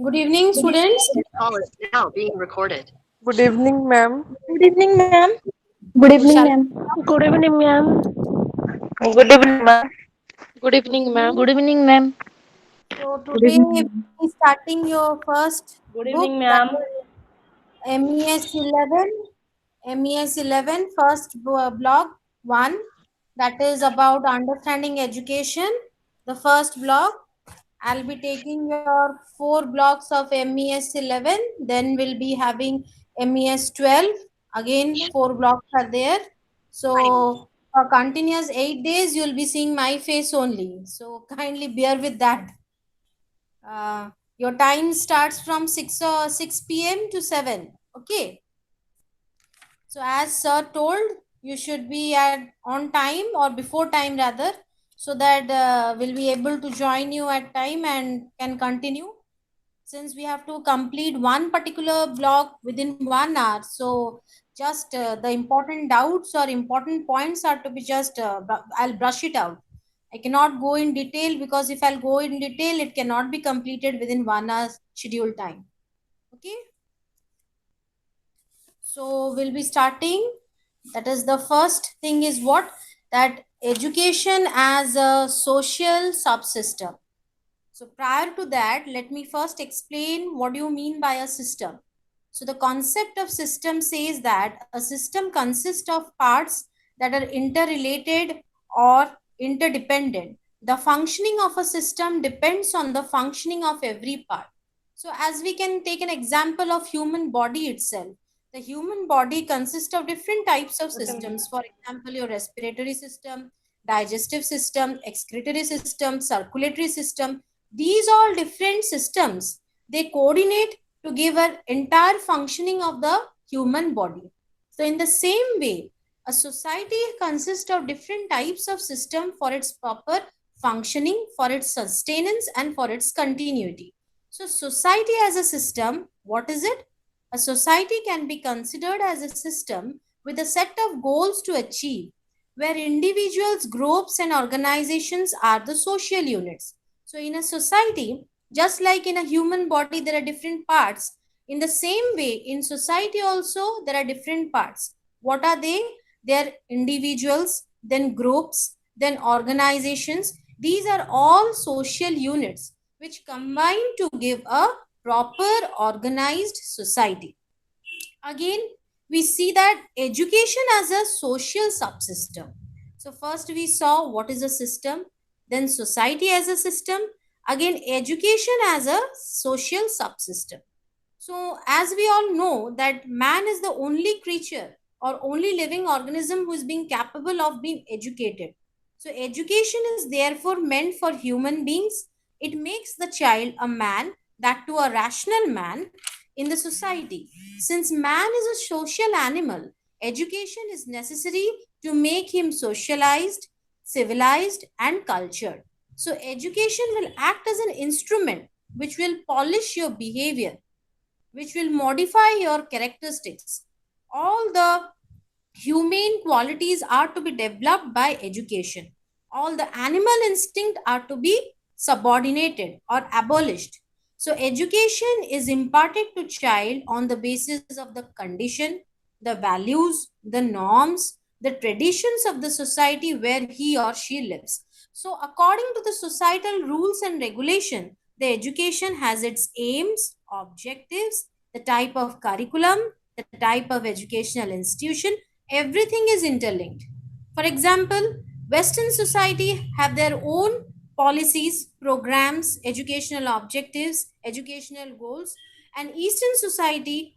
Good evening, students. Call is now being recorded. Good evening, ma'am. Good evening, ma'am. Good So, evening, shall ma'am. Good evening, ma'am. Good evening, ma'am. Good good evening, ma'am. evening. Good evening, ma'am. So Good today we'll evening. be starting your first Good book, evening, that ma'am. is MES-11. MES-11 first blog 1, that is about understanding education. The first blog. I'll be taking your 4 blocks of MES-11. Then we'll be having MES-12. Again, 4 blocks are there. So for continuous 8 days, you'll be seeing my face only. So kindly bear with that. Your time starts from 6 p.m. to 7. Okay. So as sir told, you should be at on time or before time rather, so that we'll be able to join you at time and can continue. Since we have to complete one particular block within 1 hour, so just the important doubts or important points are to be just I'll brush it out. I cannot go in detail, because if I'll go in detail, it cannot be completed within 1 hour scheduled time. Okay. So we'll be starting. That is, the first thing is what? That education as a social subsystem. So prior to that, let me first explain what do you mean by a system. So the concept of system says that a system consists of parts that are interrelated or interdependent. The functioning of a system depends on the functioning of every part. So as we can take an example of human body itself. The human body consists of different types of systems. For example, your respiratory system, digestive system, excretory system, circulatory system. These all different systems, they coordinate to give an entire functioning of the human body. So in the same way, a society consists of different types of system for its proper functioning, for its sustenance, and for its continuity. So society as a system, what is it? A society can be considered as a system with a set of goals to achieve, where individuals, groups, and organizations are the social units. So, in a society, just like in a human body, there are different parts. In the same way, in society also, there are different parts. What are they? They are individuals, then groups, then organizations. These are all social units which combine to give a proper organized society. Again, we see that education as a social subsystem. So first we saw what is a system, then society as a system, again education as a social subsystem. So as we all know that man is the only creature or only living organism who is being capable of being educated. So education is therefore meant for human beings. It makes the child a man, that to a rational man in the society. Since man is a social animal, education is necessary to make him socialized, civilized, and cultured. So education will act as an instrument which will polish your behavior, which will modify your characteristics. All the humane qualities are to be developed by education. All the animal instinct are to be subordinated or abolished. So education is imparted to child on the basis of the condition, the values, the norms, the traditions of the society where he or she lives. So according to the societal rules and regulation, the education has its aims, objectives, the type of curriculum, the type of educational institution. Everything is interlinked. For example, Western society have their own policies, programs, educational objectives, educational goals, and Eastern society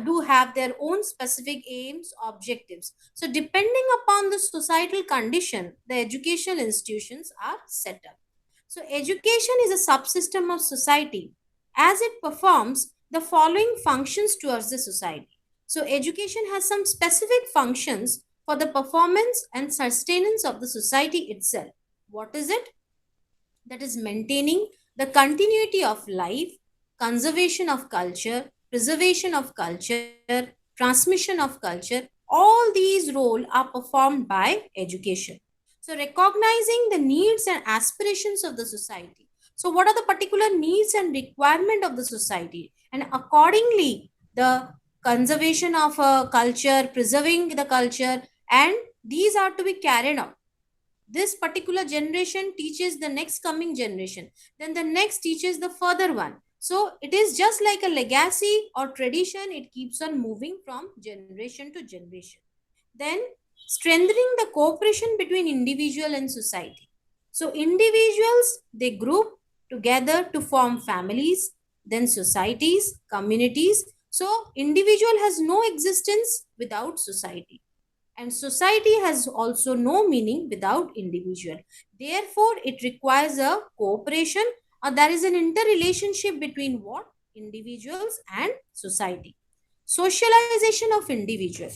do have their own specific aims, objectives. So depending upon the societal condition, the educational institutions are set up. So education is a subsystem of society as it performs the following functions towards the society. So education has some specific functions for the performance and sustenance of the society itself. What is it? That is maintaining the continuity of life, conservation of culture, preservation of culture, transmission of culture. All these roles are performed by education. So recognizing the needs and aspirations of the society. So what are the particular needs and requirement of the society, and accordingly the conservation of a culture, preserving the culture, and these are to be carried out. This particular generation teaches the next coming generation, then the next teaches the further one. So it is just like a legacy or tradition, it keeps on moving from generation to generation. Then strengthening the cooperation between individual and society. So individuals, they group together to form families, then societies, communities. So individual has no existence without society, and society has also no meaning without individual. Therefore it requires a cooperation, or there is an interrelationship between what, individuals and society. Socialization of individual.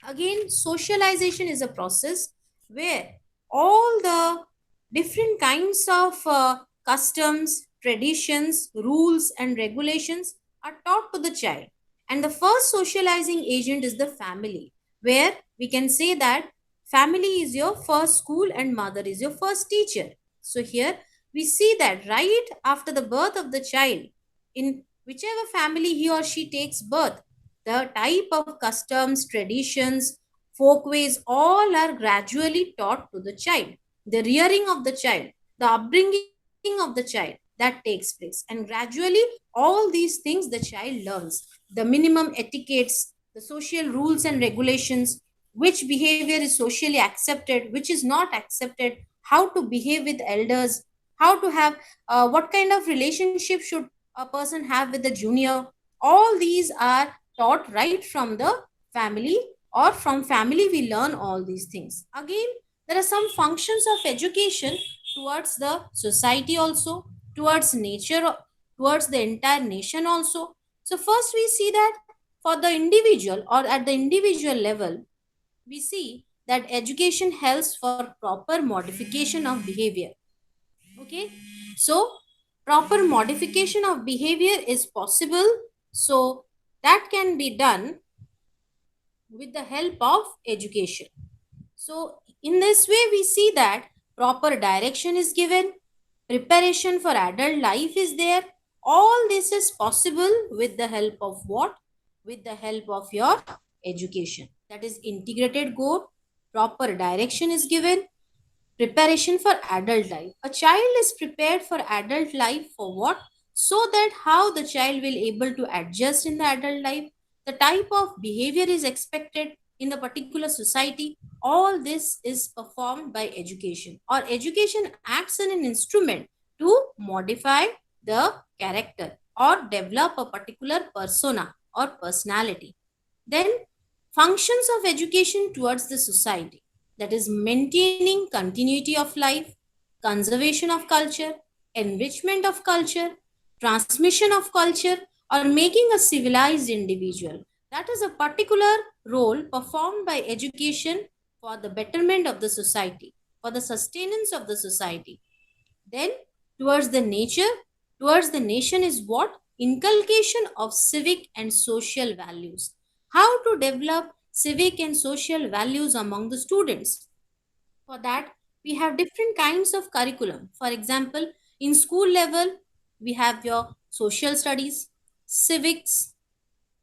Again, socialization is a process where all the different kinds of customs, traditions, rules, and regulations are taught to the child. And the first socializing agent is the family, where we can say that family is your first school and mother is your first teacher. So here we see that right after the birth of the child, in whichever family he or she takes birth, the type of customs, traditions, folkways, all are gradually taught to the child. The rearing of the child, the upbringing of the child, that takes place. And gradually, all these things the child learns. The minimum etiquettes, the social rules and regulations, which behavior is socially accepted, which is not accepted, how to behave with elders, how to have, what kind of relationship should a person have with the junior. All these are taught right from the family, or from family we learn all these things. Again, there are some functions of education towards the society also, towards nature, towards the entire nation also. So first we see that for the individual, or at the individual level, we see that education helps for proper modification of behavior. Okay, so proper modification of behavior is possible. So that can be done with the help of education. So in this way we see that proper direction is given, preparation for adult life is there. All this is possible with the help of what, with the help of your education. That is integrated goal, proper direction is given, preparation for adult life. A child is prepared for adult life for what? So that how the child will able to adjust in the adult life, the type of behavior is expected in the particular society. All this is performed by education, or education acts as an instrument to modify the character or develop a particular persona or personality. Then functions of education towards the society, that is maintaining continuity of life, conservation of culture, enrichment of culture, transmission of culture, or making a civilized individual. That is a particular role performed by education for the betterment of the society, for the sustenance of the society. Then towards the nature, towards the nation is what? Inculcation of civic and social values. How to develop civic and social values among the students. For that, we have different kinds of curriculum. For example, in school level, we have your social studies, civics,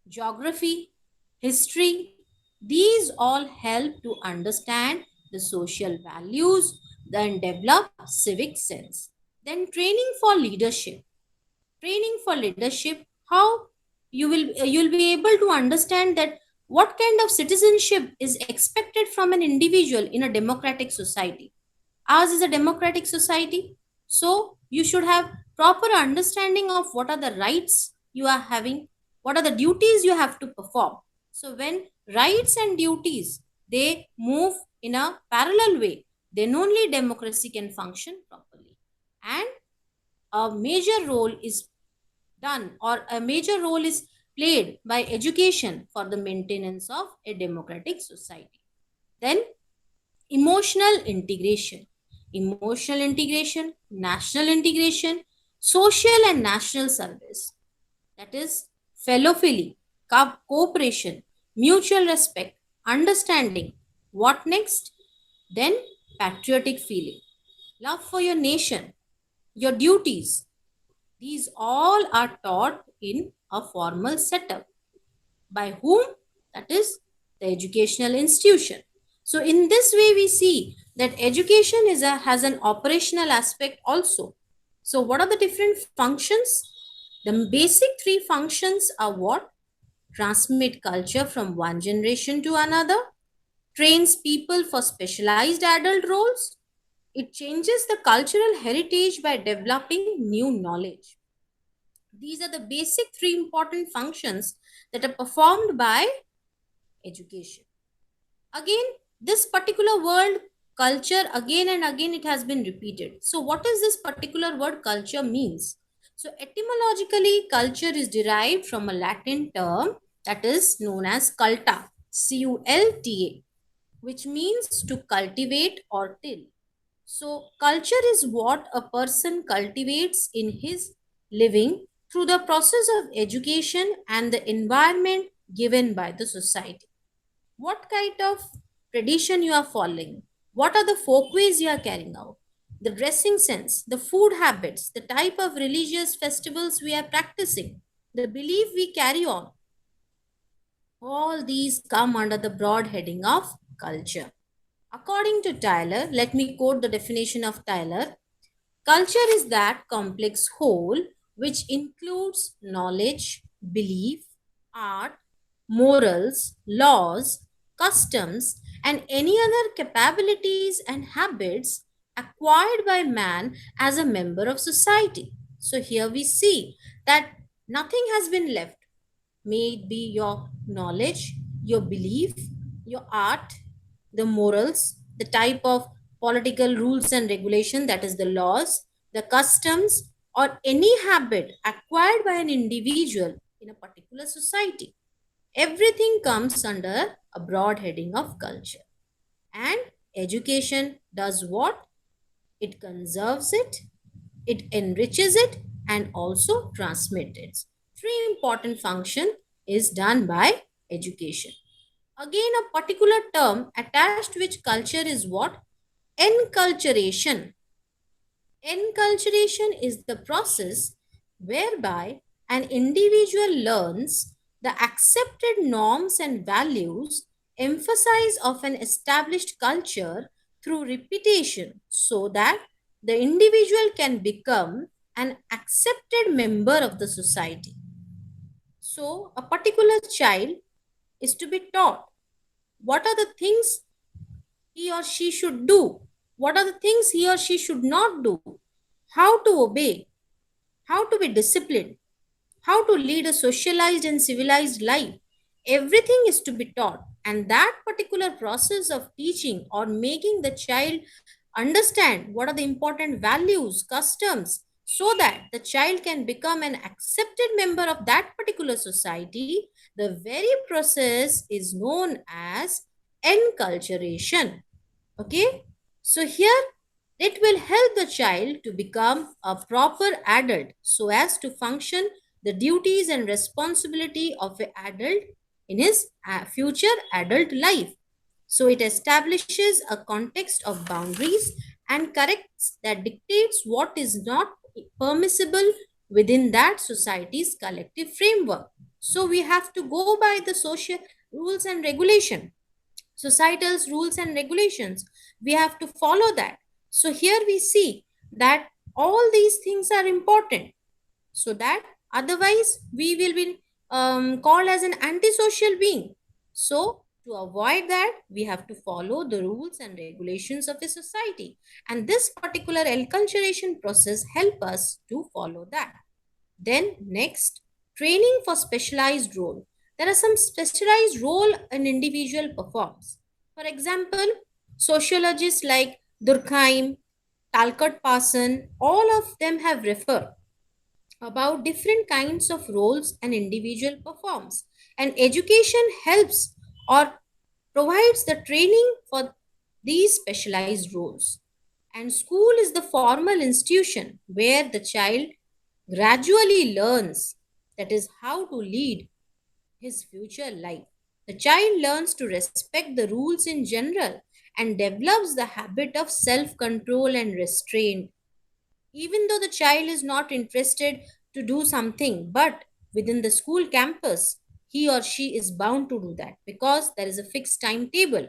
geography, history. These all help to understand the social values, then develop civic sense. Then training for leadership. Training for leadership, how you'll be able to understand that what kind of citizenship is expected from an individual in a democratic society. Ours is a democratic society, so you should have proper understanding of what are the rights you are having, what are the duties you have to perform. So when rights and duties, they move in a parallel way, then only democracy can function properly. And a major role is done, or a major role is played by education for the maintenance of a democratic society. Then emotional integration. Emotional integration, national integration, social and national service. That is fellowphily, cooperation, mutual respect, understanding. What next? Then patriotic feeling, love for your nation, your duties. These all are taught in a formal setup. By whom? That is the educational institution. So in this way we see that education has an operational aspect also. So what are the different functions? The basic three functions are what? Transmit culture from one generation to another, trains people for specialized adult roles, it changes the cultural heritage by developing new knowledge. These are the basic three important functions that are performed by education. Again, this particular word culture, again and again it has been repeated. So what is this particular word culture means? So etymologically, culture is derived from a Latin term that is known as culta, culta, which means to cultivate or till. So culture is what a person cultivates in his living through the process of education and the environment given by the society. What kind of tradition you are following? What are the folkways you are carrying out? The dressing sense, the food habits, the type of religious festivals we are practicing, the belief we carry on, all these come under the broad heading of culture. According to Tyler, let me quote the definition of Tyler. Culture is that complex whole which includes knowledge, belief, art, morals, laws, customs, and any other capabilities and habits acquired by man as a member of society. So here we see that nothing has been left. May it be your knowledge, your belief, your art, the morals, the type of political rules and regulation, that is the laws, the customs, or any habit acquired by an individual in a particular society. Everything comes under a broad heading of culture. And education does what? It conserves it, it enriches it, and also transmits it. Three important function is done by education. Again, a particular term attached which culture is what? Enculturation. Enculturation is the process whereby an individual learns the accepted norms and values, emphasize of an established culture through repetition so that the individual can become an accepted member of the society. So, a particular child is to be taught what are the things he or she should do, what are the things he or she should not do, how to obey, how to be disciplined, how to lead a socialized and civilized life. Everything is to be taught, and that particular process of teaching or making the child understand what are the important values, customs, so that the child can become an accepted member of that particular society, the very process is known as enculturation. Okay, so here it will help the child to become a proper adult so as to function the duties and responsibility of an adult in his future adult life. So it establishes a context of boundaries and corrects that dictates what is not permissible within that society's collective framework. So we have to go by the social rules and regulation, societal's rules and regulations. We have to follow that. So here we see that all these things are important, so that otherwise we will be called as an antisocial being. So to avoid that, we have to follow the rules and regulations of a society, and this particular enculturation process help us to follow that. Then next, training for specialized role. There are some specialized role an individual performs. For example, sociologists like Durkheim, Talcott Parson, all of them have referred about different kinds of roles an individual performs. And education helps or provides the training for these specialized roles. And school is the formal institution where the child gradually learns, that is, how to lead his future life. The child learns to respect the rules in general and develops the habit of self control and restraint. even though the child is not interested to do something, but within the school campus, he or she is bound to do that because there is a fixed timetable.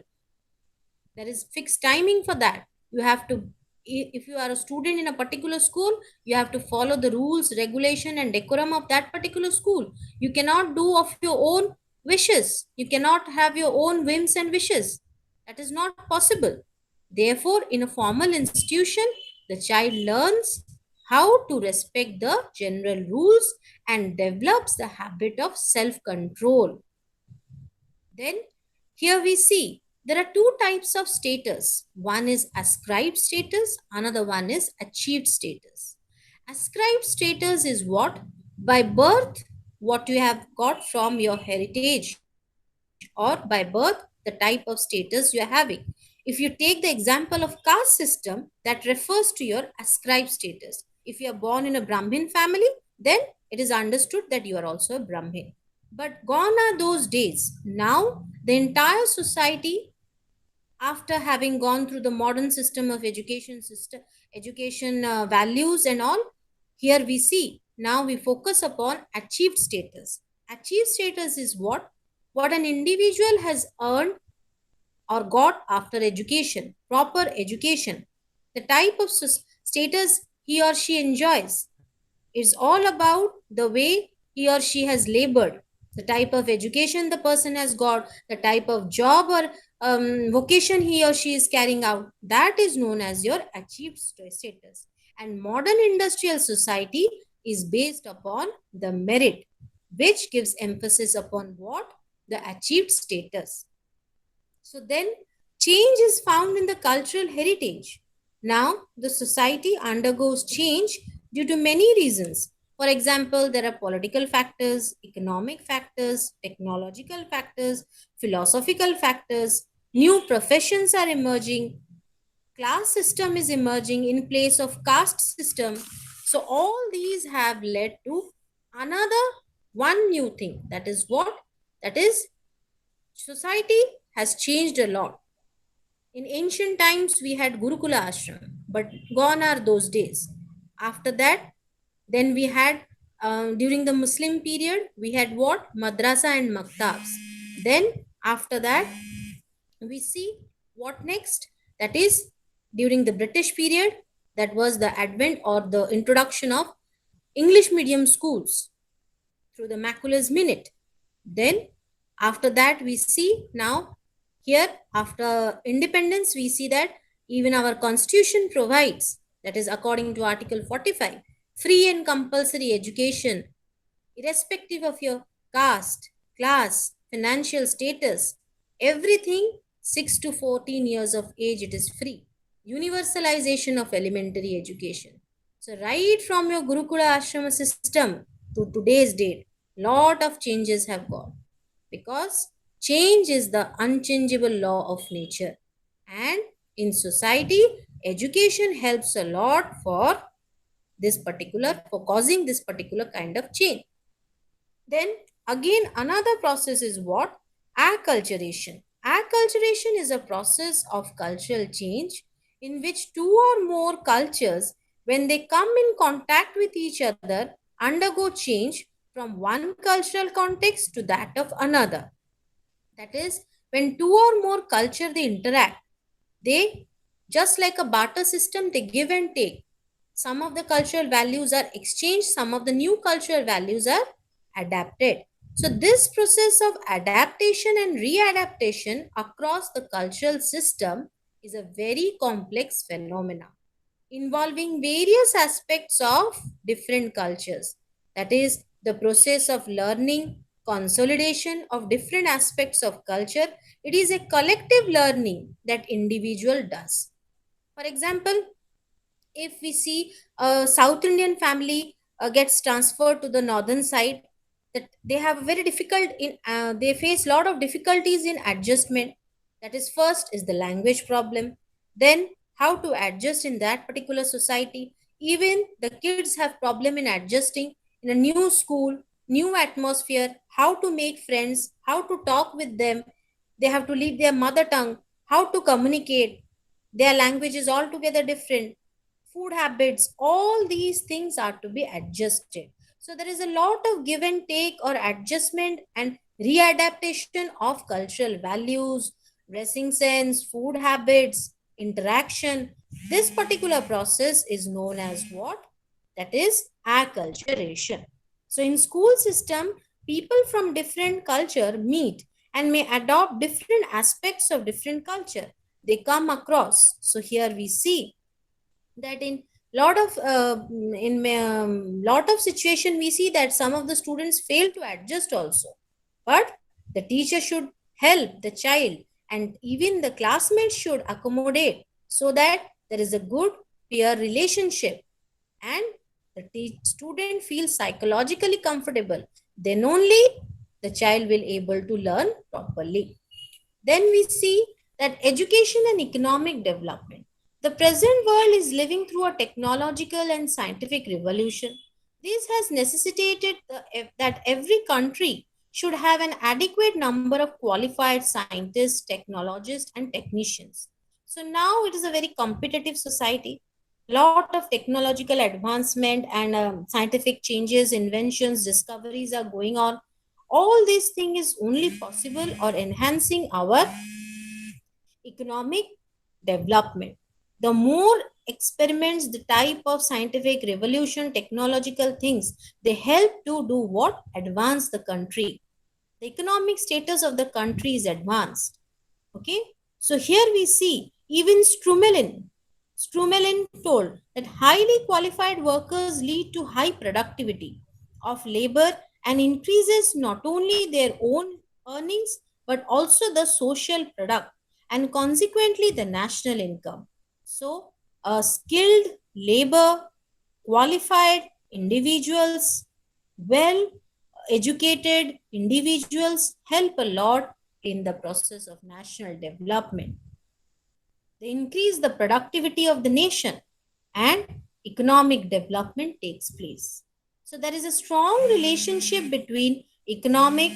There is fixed timing for that. You have to, if you are a student in a particular school, you have to follow the rules, regulation and decorum of that particular school. You cannot do of your own wishes. You cannot have your own whims and wishes. That is not possible. Therefore, in a formal institution, the child learns how to respect the general rules and develops the habit of self control. Then here we see there are two types of status. One is ascribed status, another one is achieved status. Ascribed status is what? By birth, what you have got from your heritage, or by birth, the type of status you are having. If you take the example of caste system, that refers to your ascribed status. If you are born in a Brahmin family, then it is understood that you are also a Brahmin. But gone are those days. Now, the entire society, after having gone through the modern system of education values and all, here we see now we focus upon achieved status. Achieved status is what an individual has earned or got after education, proper education, the type of status he or she enjoys. It's all about the way he or she has labored, the type of education the person has got, the type of job or vocation he or she is carrying out. That is known as your achieved status. And modern industrial society is based upon the merit, which gives emphasis upon what? The achieved status. So then change is found in the cultural heritage. Now the society undergoes change due to many reasons. For example, there are political factors, economic factors, technological factors, philosophical factors, new professions are emerging, class system is emerging in place of caste system. So all these have led to another one new thing. That is what? That is society has changed a lot. In ancient times, we had Gurukula ashram, but gone are those days. After that, then we had, during the Muslim period, we had what? Madrasa and maktabs. Then, after that, we see what next? That is, during the British period, that was the advent or the introduction of English medium schools through the Macula's Minute. Then, after that, we see now here, after independence, we see that even our constitution provides, that is according to Article 45, free and compulsory education, irrespective of your caste, class, financial status, everything 6 to 14 years of age, it is free. Universalization of elementary education. So right from your Gurukula Ashrama system to today's date, lot of changes have gone, because change is the unchangeable law of nature. And in society, education helps a lot for for causing this particular kind of change. Then again, another process is what? Acculturation. Acculturation is a process of cultural change in which two or more cultures, when they come in contact with each other, undergo change from one cultural context to that of another. That is, when two or more culture they interact, they, just like a barter system, they give and take. Some of the cultural values are exchanged, some of the new cultural values are adapted. So this process of adaptation and readaptation across the cultural system is a very complex phenomena involving various aspects of different cultures. That is, the process of learning, consolidation of different aspects of culture. It is a collective learning that individual does. For example, if we see a South Indian family gets transferred to the northern side, that they have very difficult in they face a lot of difficulties in adjustment. That is, first is the language problem, then how to adjust in that particular society. Even the kids have problem in adjusting in a new school, new atmosphere, how to make friends, how to talk with them. They have to leave their mother tongue, how to communicate. Their language is altogether different. food habits, all these things are to be adjusted. So there is a lot of give and take or adjustment and readaptation of cultural values, dressing sense, food habits, interaction. This particular process is known as what? That is acculturation. So in school system, people from different culture meet and may adopt different aspects of different culture they come across. So here we see that in lot of situation we see that some of the students fail to adjust also, but the teacher should help the child, and even the classmates should accommodate so that there is a good peer relationship and the student feels psychologically comfortable. Then only the child will able to learn properly. Then we see that education and economic development. The present world is living through a technological and scientific revolution. This has necessitated that every country should have an adequate number of qualified scientists, technologists, and technicians. So now it is a very competitive society. Lot of technological advancement and scientific changes, inventions, discoveries are going on. All these things is only possible or enhancing our economic development. The more experiments, the type of scientific revolution, technological things, they help to do what? Advance the country. The economic status of the country is advanced. Okay, so here we see even Strumelin told that highly qualified workers lead to high productivity of labor and increases not only their own earnings but also the social product and consequently the national income. So, a skilled labor, qualified individuals, well educated individuals help a lot in the process of national development. They increase the productivity of the nation and economic development takes place. So there is a strong relationship between economic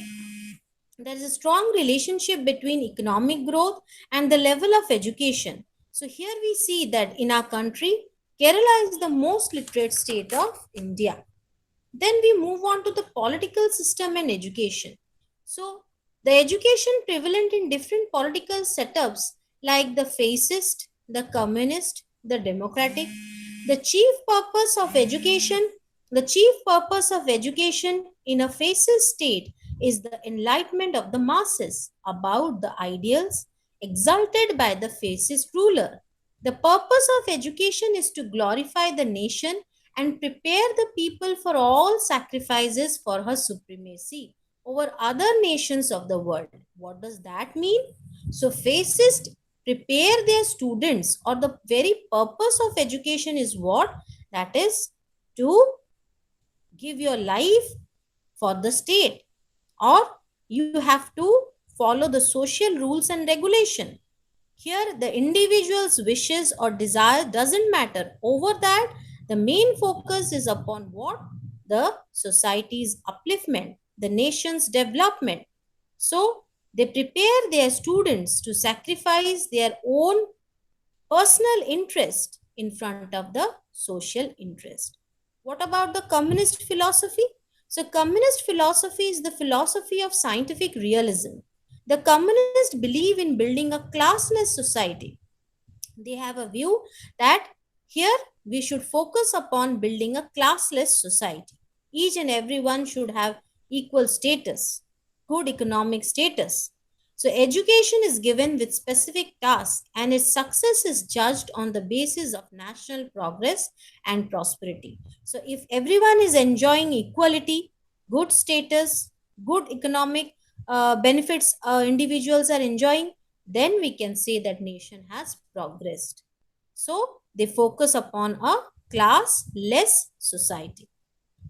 there is a strong relationship between economic growth and the level of education. So here we see that in our country, Kerala is the most literate state of India. Then we move on to the political system and education. So, the education prevalent in different political setups like the fascist, the communist, the democratic. The chief purpose of education, the chief purpose of education in a fascist state is the enlightenment of the masses about the ideals exalted by the fascist ruler. The purpose of education is to glorify the nation and prepare the people for all sacrifices for her supremacy over other nations of the world. What does that mean? So, fascists prepare their students, or the very purpose of education is what? That is to give your life for the state, or you have to follow the social rules and regulation. Here, the individual's wishes or desire doesn't matter. Over that, the main focus is upon what? The society's upliftment, the nation's development. So, they prepare their students to sacrifice their own personal interest in front of the social interest. What about the communist philosophy? So, communist philosophy is the philosophy of scientific realism. The communists believe in building a classless society. They have a view that here we should focus upon building a classless society. Each and everyone should have equal status, good economic status. So, education is given with specific tasks and its success is judged on the basis of national progress and prosperity. So, if everyone is enjoying equality, good status, good economic benefits individuals are enjoying, then we can say that nation has progressed. So they focus upon a class-less society.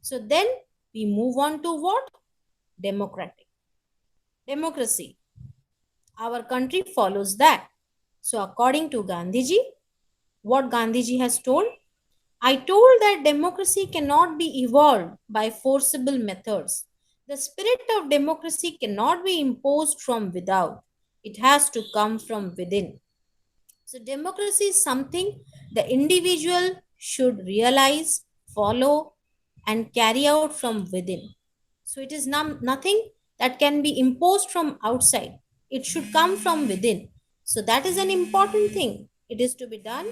So then we move on to what? Democratic. Democracy. Our country follows that. So according to Gandhiji, what Gandhiji has told? I told that democracy cannot be evolved by forcible methods. The spirit of democracy cannot be imposed from without. It has to come from within. So, democracy is something the individual should realize, follow, and carry out from within. So it is nothing that can be imposed from outside. It should come from within. So that is an important thing. It is to be done.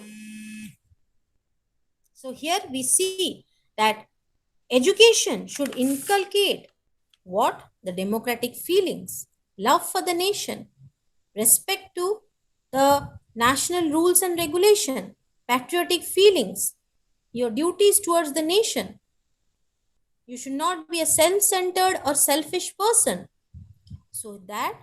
So here we see that education should inculcate what? The democratic feelings, love for the nation, respect to the national rules and regulation, patriotic feelings, your duties towards the nation. You should not be a self-centered or selfish person. So that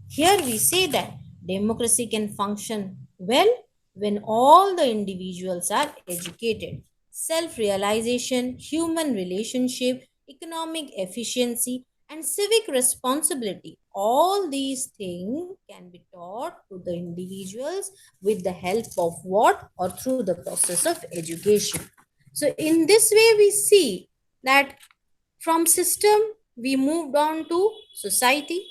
here we say that democracy can function well when all the individuals are educated. Self realization, human relationship, economic efficiency, and civic responsibility. All these things can be taught to the individuals with the help of what? Or through the process of education. So, in this way, we see that from system, we moved on to society.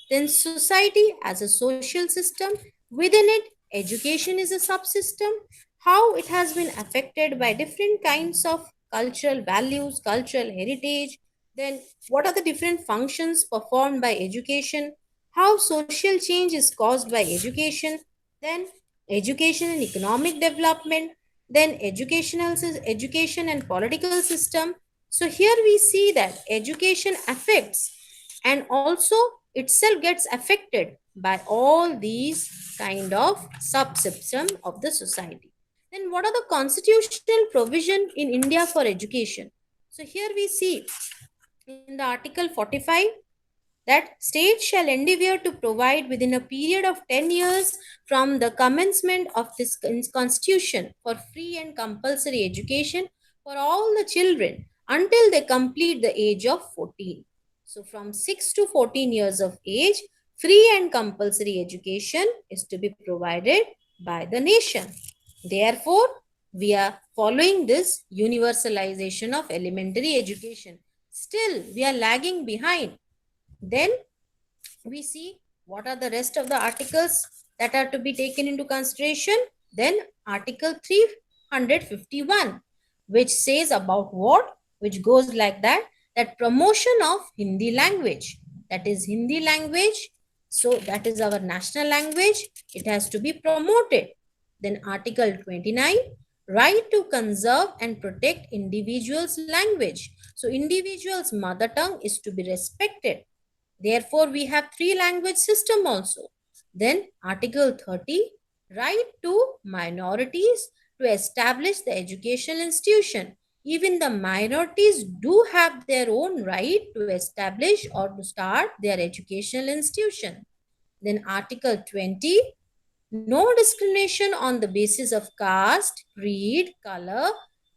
Then society as a social system. Within it, education is a subsystem. How it has been affected by different kinds of cultural values, cultural heritage. Then what are the different functions performed by education? How social change is caused by education. Then education and economic development. Then education and political system. So here we see that education affects and also itself gets affected by all these kind of subsystem of the society. Then what are the constitutional provision in India for education? So here we see in the article 45 that states shall endeavor to provide within a period of 10 years from the commencement of this constitution for free and compulsory education for all the children until they complete the age of 14. So from 6 to 14 years of age, free and compulsory education is to be provided by the nation. Therefore, we are following this universalization of elementary education. Still, we are lagging behind. Then we see what are the rest of the articles that are to be taken into consideration. Then article 351, which says about what? Which goes like that, that promotion of Hindi language. That is Hindi language. So that is our national language. It has to be promoted. Then article 29, right to conserve and protect individual's language. So individual's mother tongue is to be respected. Therefore, we have three language system also. Then Article 30, right to minorities to establish the educational institution. Even the minorities do have their own right to establish or to start their educational institution. Then Article 20, no discrimination on the basis of caste, creed, color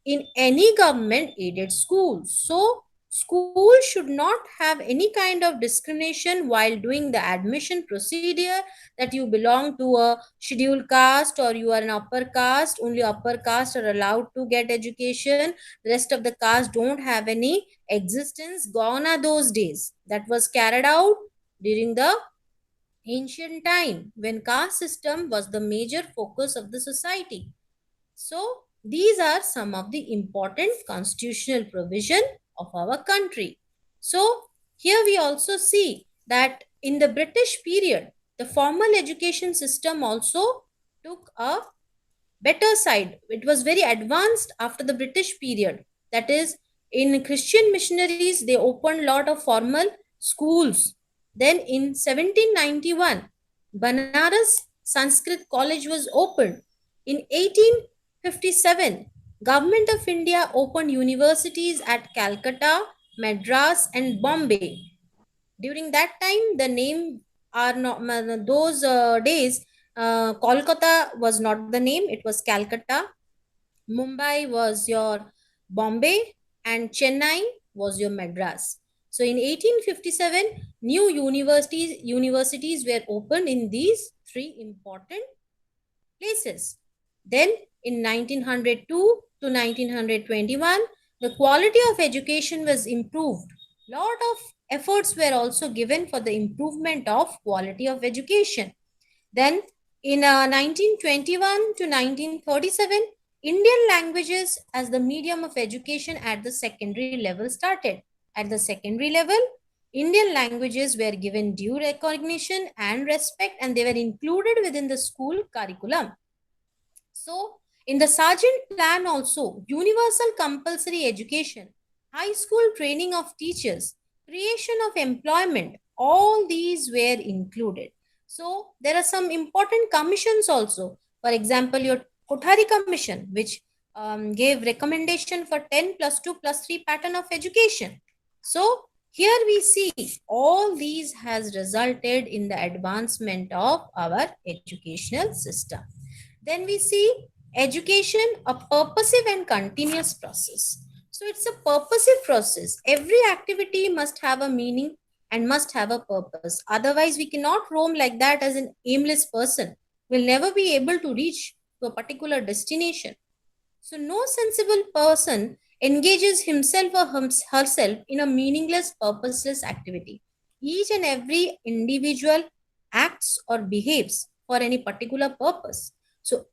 in any government aided school. So, school should not have any kind of discrimination while doing the admission procedure, that you belong to a scheduled caste or you are an upper caste. Only upper caste are allowed to get education. The rest of the caste don't have any existence. Gone are those days. That was carried out during the ancient time when caste system was the major focus of the society. So these are some of the important constitutional provision of our country. So here we also see that in the British period, the formal education system also took a better side. It was very advanced after the British period. That is, in Christian missionaries, they opened lot of formal schools. Then in 1791, Banaras Sanskrit College was opened. In 1857, Government of India opened universities at Calcutta, Madras, and Bombay. During that time, the name are not those days. Kolkata was not the name; it was Calcutta. Mumbai was your Bombay, and Chennai was your Madras. So in 1857, new universities were opened in these three important places. Then in 1902 to 1921, the quality of education was improved. Lot of efforts were also given for the improvement of quality of education. Then in 1921 to 1937, Indian languages as the medium of education at the secondary level started. At the secondary level, Indian languages were given due recognition and respect, and they were included within the school curriculum. So, in the Sargent Plan also, universal compulsory education, high school training of teachers, creation of employment, all these were included. So, there are some important commissions also. For example, your Kothari Commission, which gave recommendation for 10 plus 2 plus 3 pattern of education. So, here we see all these has resulted in the advancement of our educational system. Then we see education, a purposive and continuous process. So it's a purposive process. Every activity must have a meaning and must have a purpose. Otherwise, we cannot roam like that as an aimless person. We'll never be able to reach to a particular destination. So no sensible person engages himself or herself in a meaningless, purposeless activity. Each and every individual acts or behaves for any particular purpose. So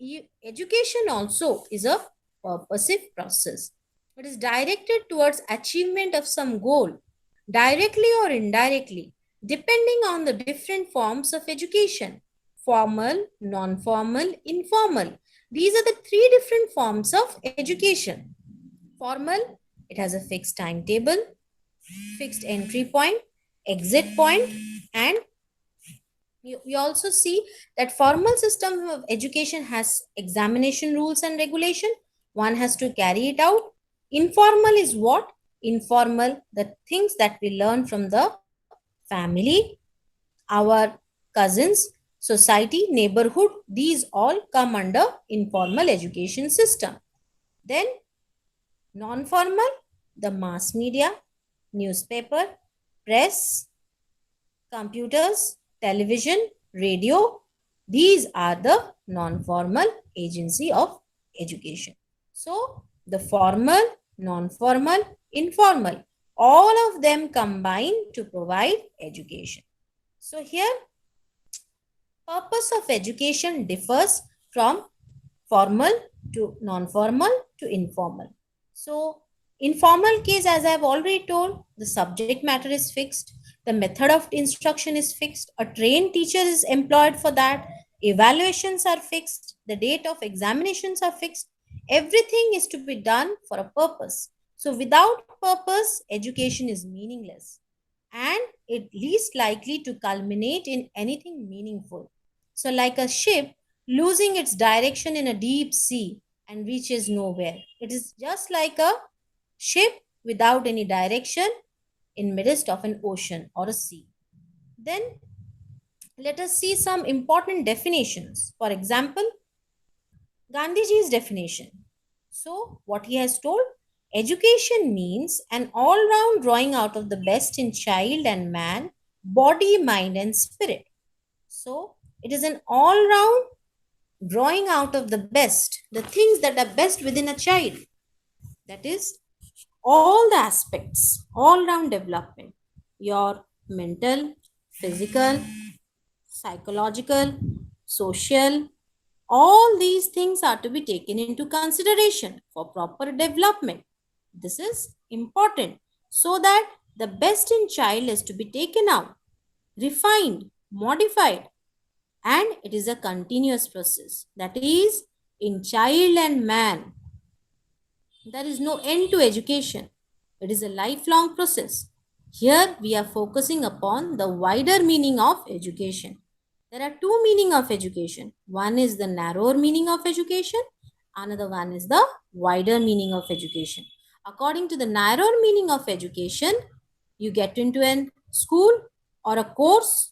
education also is a purposive process. It is directed towards achievement of some goal, directly or indirectly, depending on the different forms of education: formal, non-formal, informal. These are the three different forms of education. Formal, it has a fixed timetable, fixed entry point, exit point, and we also see that formal system of education has examination rules and regulation. One has to carry it out. Informal is what? Informal, the things that we learn from the family, our cousins, society, neighborhood, these all come under informal education system. Then non-formal, the mass media, newspaper, press, computers, television, radio, these are the non-formal agency of education. So the formal, non-formal, informal, all of them combine to provide education. So here purpose of education differs from formal to non-formal to informal. So informal case, as I have already told, the subject matter is fixed, the method of instruction is fixed, a trained teacher is employed for that, evaluations are fixed, the date of examinations are fixed, everything is to be done for a purpose. So without purpose, education is meaningless and it least likely to culminate in anything meaningful. So like a ship losing its direction in a deep sea and reaches nowhere. It is just like a ship without any direction in midst of an ocean or a sea. Then let us see some important definitions. For example, Gandhiji's definition. So what he has told, education means an all-round drawing out of the best in child and man, body, mind and spirit. So it is an all-round drawing out of the best, the things that are best within a child. That is all the aspects, all round development, your mental, physical, psychological, social, all these things are to be taken into consideration for proper development. This is important so that the best in child is to be taken out, refined, modified, and it is a continuous process. That is, in child and man, there is no end to education. It is a lifelong process. Here we are focusing upon the wider meaning of education. There are two meaning of education. One is the narrower meaning of education. Another one is the wider meaning of education. According to the narrower meaning of education, you get into a school or a course.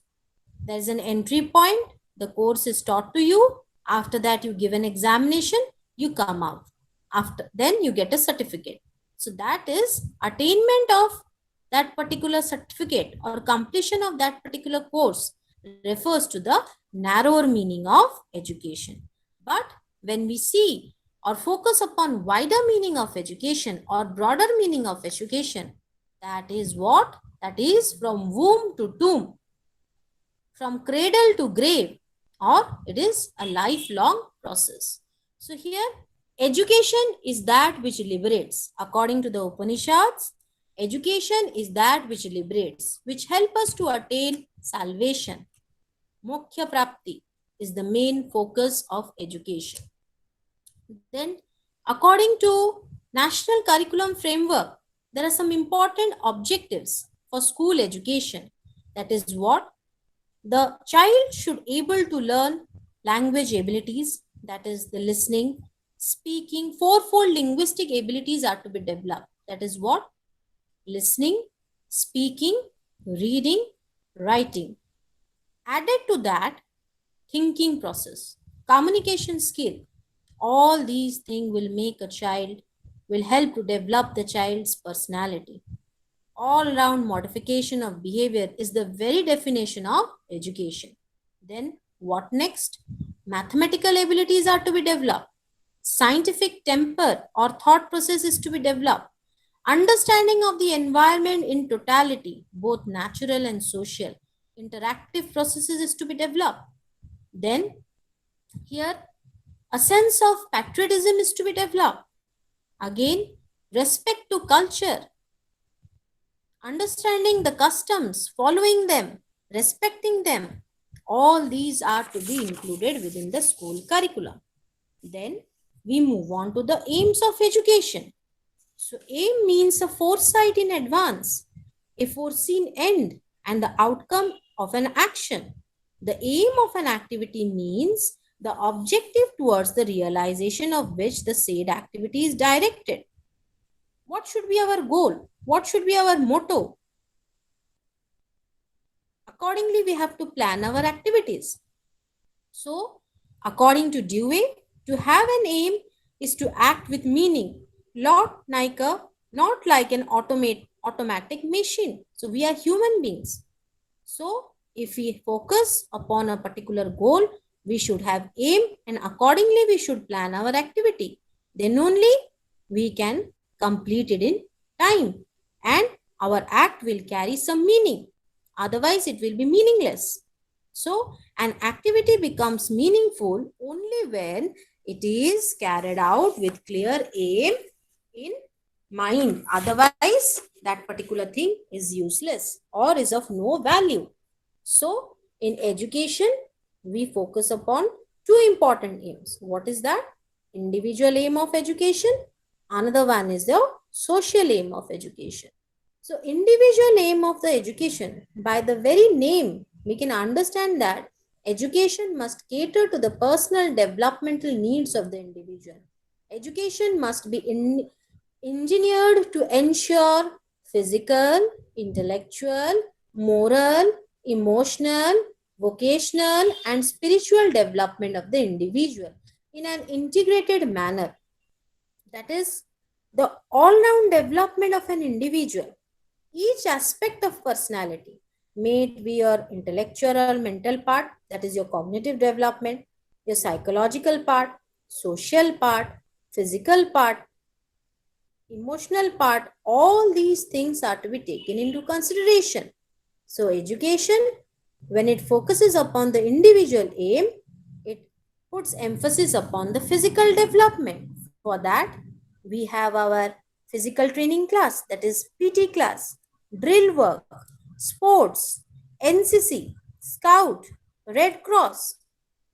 There is an entry point. The course is taught to you. After that, you give an examination. You come out. After then, you get a certificate. So that is attainment of that particular certificate or completion of that particular course refers to the narrower meaning of education. But when we see or focus upon wider meaning of education or broader meaning of education, that is what? That is from womb to tomb, from cradle to grave, or it is a lifelong process. So here Education is that which liberates. According to the Upanishads, education is that which liberates, which help us to attain salvation. Moksha Prapti is the main focus of education. Then, according to National Curriculum Framework, there are some important objectives for school education. That is what? The child should able to learn language abilities, that is the listening, speaking, fourfold linguistic abilities are to be developed. That is what? Listening, speaking, reading, writing. Added to that, thinking process, communication skill. All these things will make a child, will help to develop the child's personality. All round modification of behavior is the very definition of education. Then what next? Mathematical abilities are to be developed. Scientific temper or thought process is to be developed. Understanding of the environment in totality, both natural and social, interactive processes is to be developed. Then here a sense of patriotism is to be developed. Again, respect to culture, understanding the customs, following them, respecting them. All these are to be included within the school curriculum. Then we move on to the aims of education. So aim means a foresight in advance, a foreseen end and the outcome of an action. The aim of an activity means the objective towards the realization of which the said activity is directed. What should be our goal? What should be our motto? Accordingly, we have to plan our activities. So, according to Dewey, to have an aim is to act with meaning, not like an automatic machine. So, we are human beings. So, if we focus upon a particular goal, we should have aim and accordingly we should plan our activity. Then only we can complete it in time and our act will carry some meaning. Otherwise, it will be meaningless. So, an activity becomes meaningful only when it is carried out with clear aim in mind. Otherwise, that particular thing is useless or is of no value. So, in education, we focus upon two important aims. What is that? Individual aim of education. Another one is the social aim of education. So, individual aim of the education, by the very name, we can understand that education must cater to the personal developmental needs of the individual. Education must be engineered to ensure physical, intellectual, moral, emotional, vocational, and spiritual development of the individual in an integrated manner. That is the all-round development of an individual. Each aspect of personality, may it be your intellectual mental part, that is your cognitive development, your psychological part, social part, physical part, emotional part, all these things are to be taken into consideration. So education, when it focuses upon the individual aim, it puts emphasis upon the physical development. For that, we have our physical training class, that is PT class, drill work, sports, NCC, Scout, Red Cross,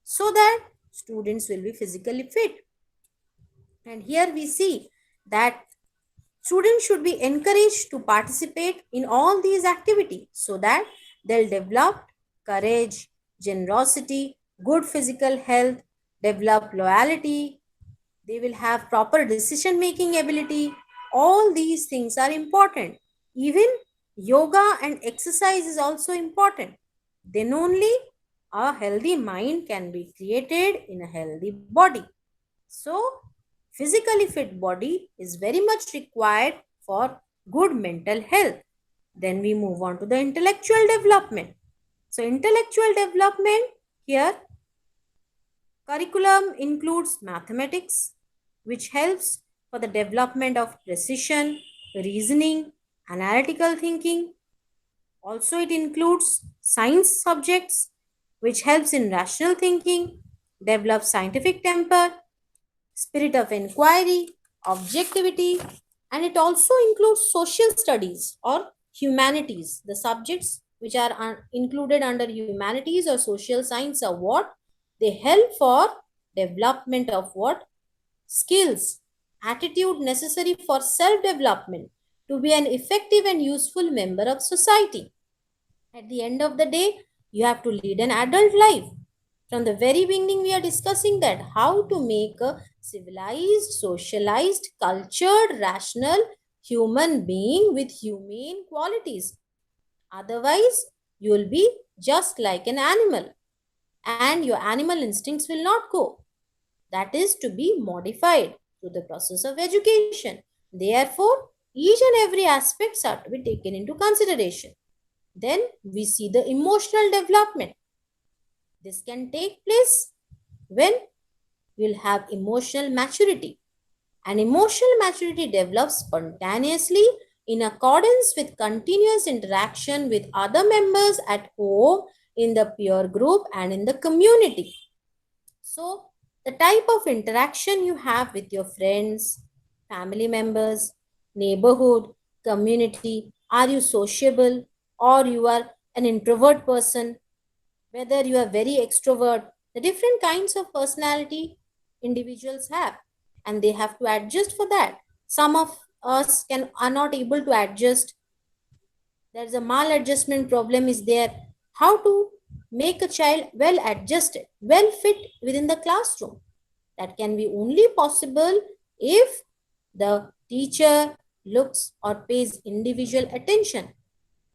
so that students will be physically fit. And here we see that students should be encouraged to participate in all these activities so that they'll develop courage, generosity, good physical health, develop loyalty, they will have proper decision making ability. All these things are important. Even yoga and exercise is also important. Then only a healthy mind can be created in a healthy body. So, physically fit body is very much required for good mental health. Then we move on to the intellectual development. So, intellectual development here, curriculum includes mathematics, which helps for the development of precision, reasoning, analytical thinking. Also, it includes science subjects, which helps in rational thinking, develop scientific temper, spirit of inquiry, objectivity, and it also includes social studies or humanities. The subjects which are included under humanities or social science are what? They help for development of what? Skills, attitude necessary for self development to be an effective and useful member of society. At the end of the day, you have to lead an adult life. From the very beginning, we are discussing that how to make a civilized, socialized, cultured, rational human being with humane qualities. Otherwise, you will be just like an animal, and your animal instincts will not go. That is to be modified through the process of education. Therefore, each and every aspects are to be taken into consideration. Then we see the emotional development. This can take place when you'll have emotional maturity. And emotional maturity develops spontaneously in accordance with continuous interaction with other members at home, in the peer group, and in the community. So, the type of interaction you have with your friends, family members, neighborhood, community, are you sociable or you are an introvert person, whether you are very extrovert, the different kinds of personality individuals have, and they have to adjust for that. Some of us are not able to adjust. There's a maladjustment problem is there. How to make a child well adjusted, well fit within the classroom? That can be only possible if the teacher looks or pays individual attention.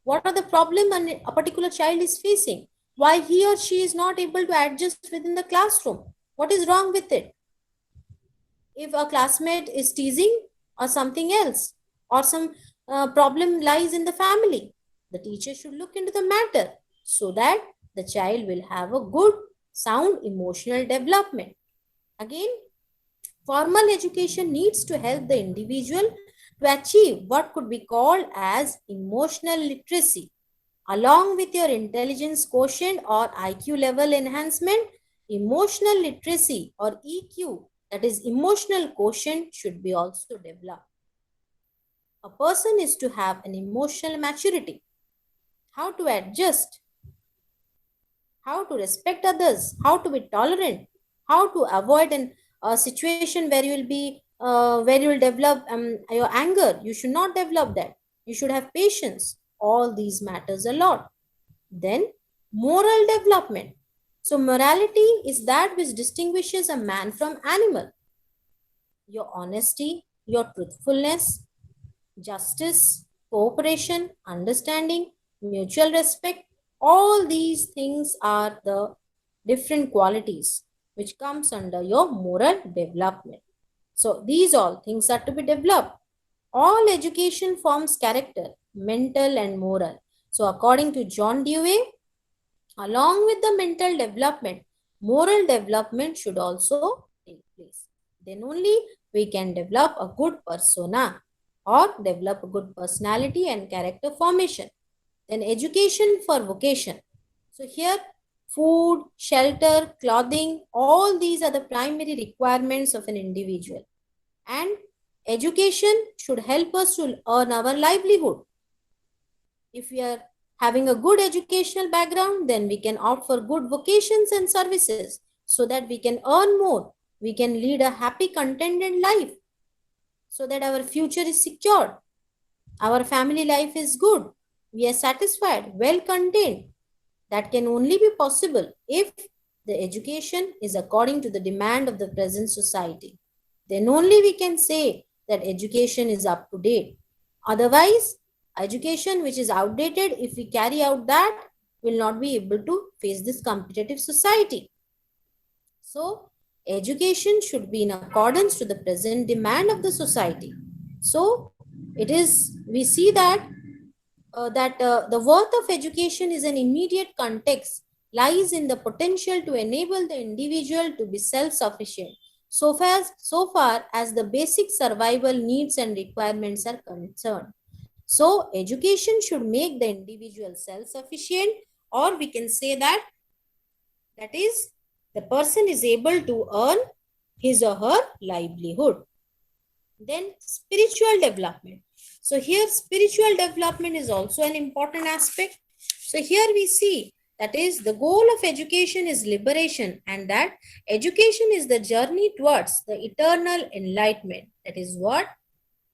What are the problem a particular child is facing? Why he or she is not able to adjust within the classroom? What is wrong with it? If a classmate is teasing or something else, or some problem lies in the family, the teacher should look into the matter so that the child will have a good, sound emotional development. Again, formal education needs to help the individual to achieve what could be called as emotional literacy. Along with your intelligence quotient or IQ level enhancement, emotional literacy or EQ, that is emotional quotient, should be also developed. A person is to have an emotional maturity, how to adjust, how to respect others, how to be tolerant, how to avoid a situation where you will be where you will develop your anger. You should not develop that. You should have patience. All these matters a lot. Then moral development. So morality is that which distinguishes a man from animal. Your honesty, your truthfulness, justice, cooperation, understanding, mutual respect, all these things are the different qualities which comes under your moral development. So these all things are to be developed. All education forms character, mental and moral. So according to John Dewey, along with the mental development, moral development should also take place. Then only we can develop a good persona or develop a good personality and character formation. Then education for vocation. So here food, shelter, clothing, all these are the primary requirements of an individual. And education should help us to earn our livelihood. If we are having a good educational background, then we can opt for good vocations and services so that we can earn more. We can lead a happy, contented life so that our future is secured. Our family life is good. We are satisfied, well contained. That can only be possible if the education is according to the demand of the present society. Then only we can say that education is up to date. Otherwise, education which is outdated, if we carry out that, will not be able to face this competitive society. So, education should be in accordance to the present demand of the society. So, we see that the worth of education is an immediate context lies in the potential to enable the individual to be self-sufficient so far as the basic survival needs and requirements are concerned. So education should make the individual self-sufficient, or we can say that is the person is able to earn his or her livelihood. Then spiritual development. So here spiritual development is also an important aspect. So here we see that is the goal of education is liberation, and that education is the journey towards the eternal enlightenment. That is what?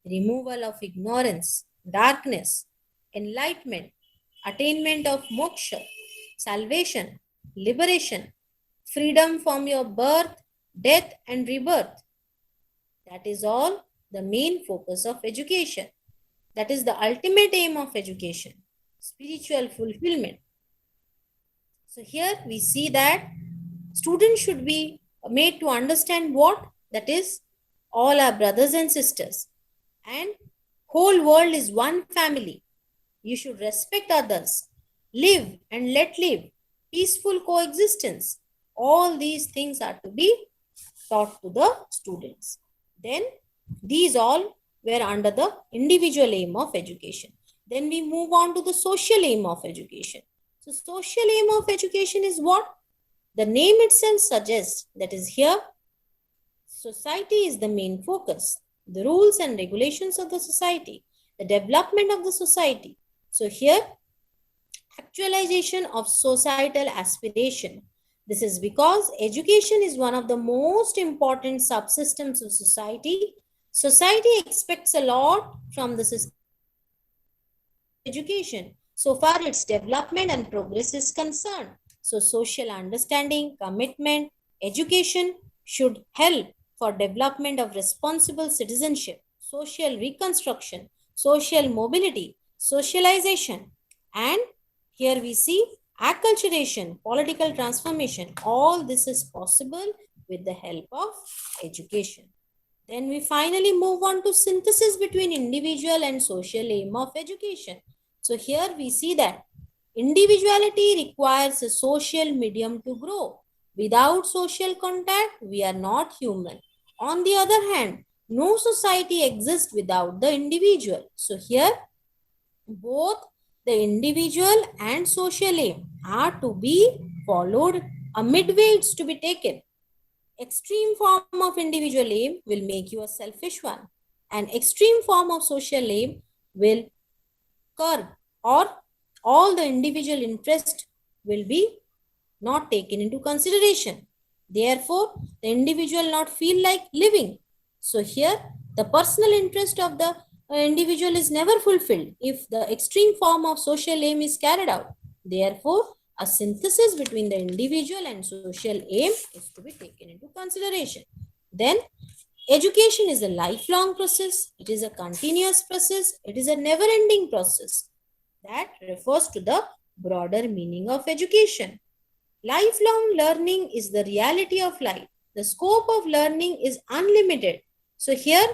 Removal of ignorance, darkness, enlightenment, attainment of moksha, salvation, liberation, freedom from your birth, death and rebirth. That is all the main focus of education. That is the ultimate aim of education, spiritual fulfillment. So here we see that students should be made to understand what? That is all our brothers and sisters, and whole world is one family. You should respect others, live and let live, peaceful coexistence. All these things are to be taught to the students. Then these all were under the individual aim of education. Then we move on to the social aim of education. So social aim of education is what? The name itself suggests, that is here, society is the main focus. The rules and regulations of the society, the development of the society. So here, actualization of societal aspiration. This is because education is one of the most important subsystems of society. Society expects a lot from the system education, so far its development and progress is concerned. So social understanding, commitment, education should help for development of responsible citizenship, social reconstruction, social mobility, socialization, and here we see acculturation, political transformation. All this is possible with the help of education. Then we finally move on to synthesis between individual and social aim of education. So here we see that individuality requires a social medium to grow. Without social contact, we are not human. On the other hand, no society exists without the individual. So here, both the individual and social aim are to be followed. A midway is to be taken. Extreme form of individual aim will make you a selfish one. An extreme form of social aim will curb, or all the individual interest will be not taken into consideration. Therefore, the individual not feel like living. So here, the personal interest of the individual is never fulfilled if the extreme form of social aim is carried out. Therefore, a synthesis between the individual and social aim is to be taken into consideration. Then, education is a lifelong process. It is a continuous process. It is a never-ending process. That refers to the broader meaning of education. Lifelong learning is the reality of life. The scope of learning is unlimited. So here,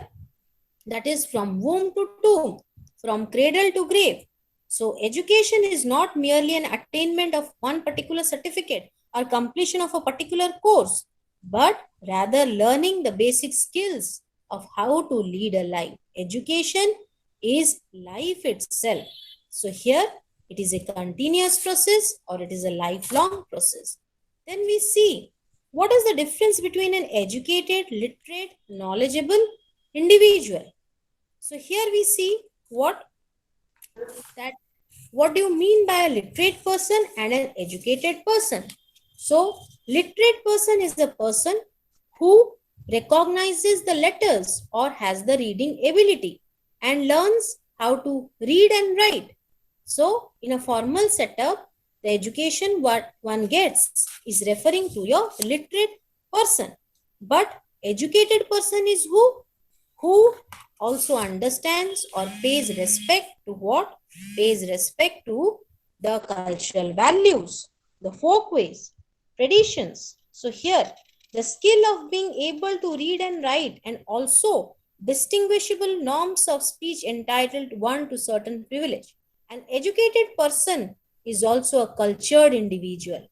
that is from womb to tomb, from cradle to grave. So education is not merely an attainment of one particular certificate or completion of a particular course, but rather learning the basic skills of how to lead a life. Education is life itself. So here, it is a continuous process or it is a lifelong process. Then we see what is the difference between an educated, literate, knowledgeable individual. So here we see what do you mean by a literate person and an educated person. So literate person is the person who recognizes the letters or has the reading ability and learns how to read and write. So in a formal setup, the education what one gets is referring to your literate person. But educated person is who? Who also understands or pays respect to what? Pays respect to the cultural values, the folkways, traditions. So here, the skill of being able to read and write and also distinguishable norms of speech entitled one to certain privilege. An educated person is also a cultured individual,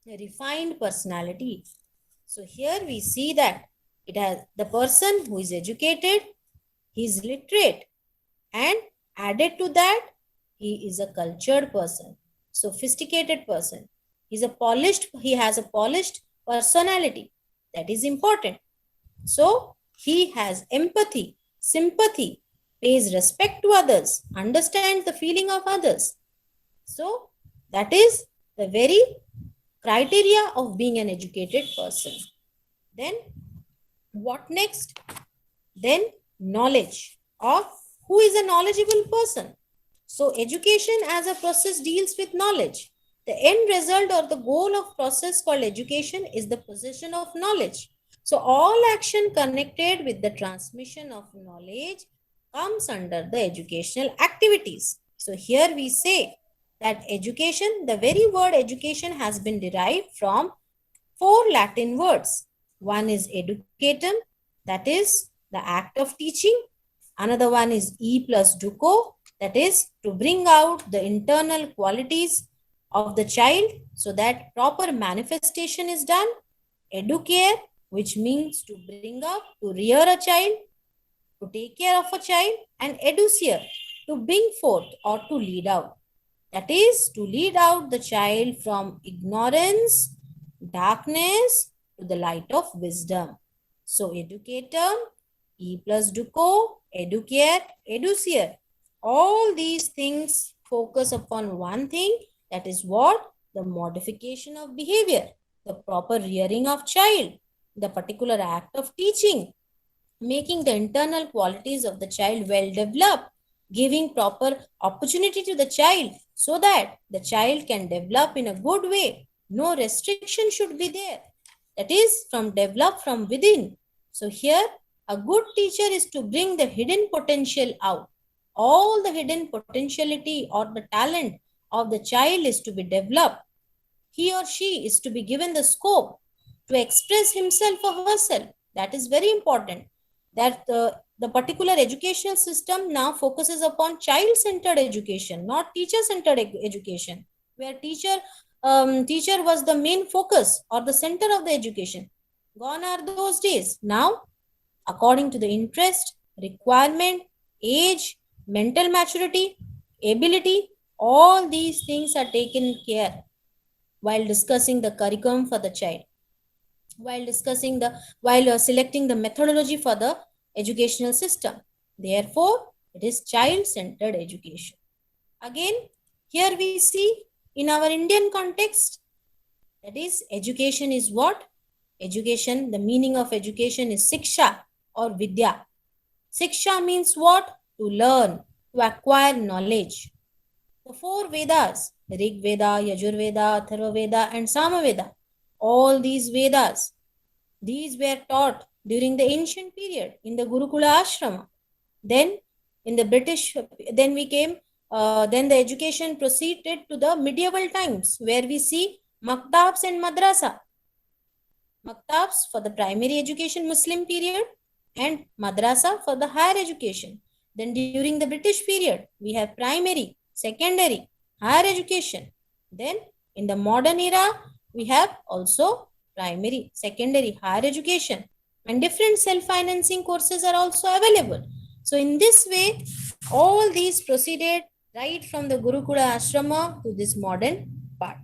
a refined personality. So here we see that it has the person who is educated, he is literate, and added to that, he is a cultured person, sophisticated person. He has a polished personality. That is important. So he has empathy, sympathy, pays respect to others, understands the feeling of others. So that is the very criteria of being an educated person. Then what next? Then knowledge of who is a knowledgeable person. So education as a process deals with knowledge. The end result or the goal of process called education is the possession of knowledge. So all action connected with the transmission of knowledge comes under the educational activities. So here we say that education, the very word education has been derived from four Latin words. One is educatum, that is the act of teaching. Another one is e plus duco, that is to bring out the internal qualities of the child so that proper manifestation is done. Educare, which means to bring up, to rear a child, to take care of a child, and educere, to bring forth or to lead out. That is to lead out the child from ignorance, darkness to the light of wisdom. So educatum, e plus duco, educare, educere. All these things focus upon one thing, that is what? The modification of behavior, the proper rearing of child, the particular act of teaching, making the internal qualities of the child well developed, giving proper opportunity to the child so that the child can develop in a good way. No restriction should be there. That is from develop from within. So here a good teacher is to bring the hidden potential out. All the hidden potentiality or the talent of the child is to be developed. He or she is to be given the scope to express himself or herself. That is very important. That the particular educational system now focuses upon child-centered education, not teacher-centered education, where teacher was the main focus or the center of the education. Gone are those days. Now, according to the interest, requirement, age, mental maturity, ability, all these things are taken care while discussing the curriculum for the child, while selecting the methodology for the educational system. Therefore it is child centered education. Again, here we see in our Indian context, that is education is what? Education, the meaning of education is siksha or vidya. Siksha means what? To learn, to acquire knowledge. The four Vedas, Rig Veda, Yajur Veda, Atharva Veda, and Samaveda, all these Vedas, these were taught during the ancient period in the Gurukula ashrama. Then in the British, then we came, then the education proceeded to the medieval times where we see maktabs and madrasa. Maktabs for the primary education Muslim period and madrasa for the higher education. Then during the British period, we have primary, secondary, higher education. Then in the modern era, we have also primary, secondary, higher education, and different self-financing courses are also available. So in this way, all these proceeded right from the Gurukula ashrama to this modern part.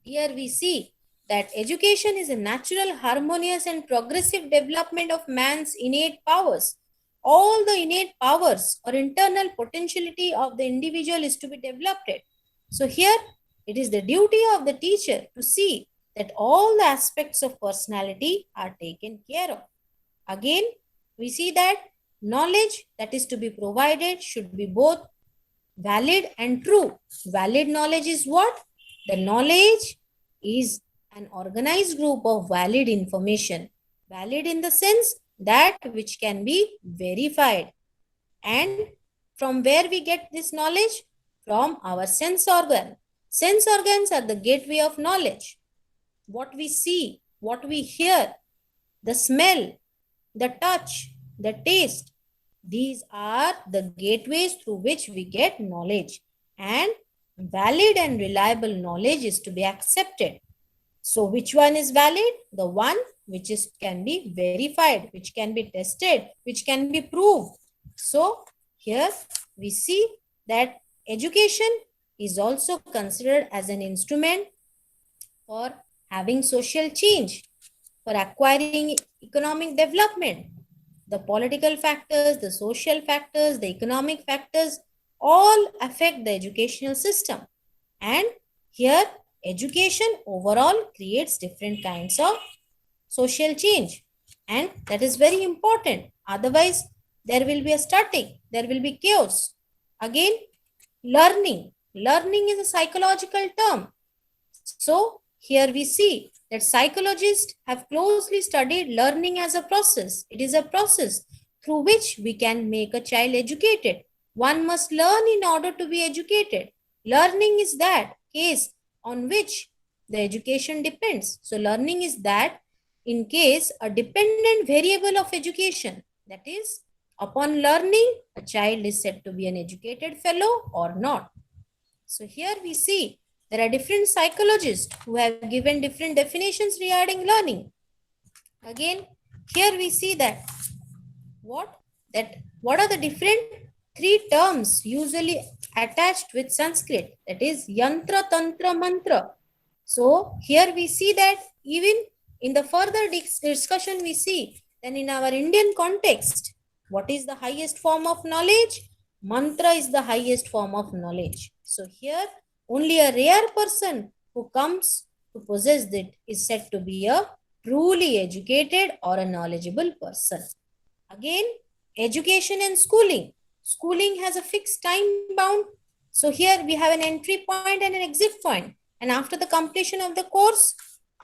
Here we see that education is a natural, harmonious, and progressive development of man's innate powers. All the innate powers or internal potentiality of the individual is to be developed. So here it is the duty of the teacher to see that all the aspects of personality are taken care of. Again, we see that knowledge that is to be provided should be both valid and true. Valid knowledge is what? The knowledge is an organized group of valid information. Valid in the sense that which can be verified. And from where we get this knowledge? From our sense organ. Sense organs are the gateway of knowledge. What we see, what we hear, the smell, the touch, the taste, these are the gateways through which we get knowledge, and valid and reliable knowledge is to be accepted. So which one is valid? The one which can be verified, which can be tested, which can be proved. So here we see that education is also considered as an instrument for having social change. for acquiring economic development. The political factors, the social factors, the economic factors all affect the educational system. And here, education overall creates different kinds of social change. And that is very important. Otherwise, there will be a static, there will be chaos. Again, learning. Learning is a psychological term. So, here we see that psychologists have closely studied learning as a process. It is a process through which we can make a child educated. One must learn in order to be educated. Learning is that case on which the education depends. So, learning is that in case a dependent variable of education. That is, upon learning, a child is said to be an educated fellow or not. So here we see there are different psychologists who have given different definitions regarding learning. Again, here we see that what are the different three terms usually attached with Sanskrit, that is yantra, tantra, mantra. So here we see that even in the further discussion we see then in our Indian context, what is the highest form of knowledge? Mantra is the highest form of knowledge. So here only a rare person who comes to possess it is said to be a truly educated or a knowledgeable person. Again, education and schooling. Schooling has a fixed time bound. So here we have an entry point and an exit point. And after the completion of the course,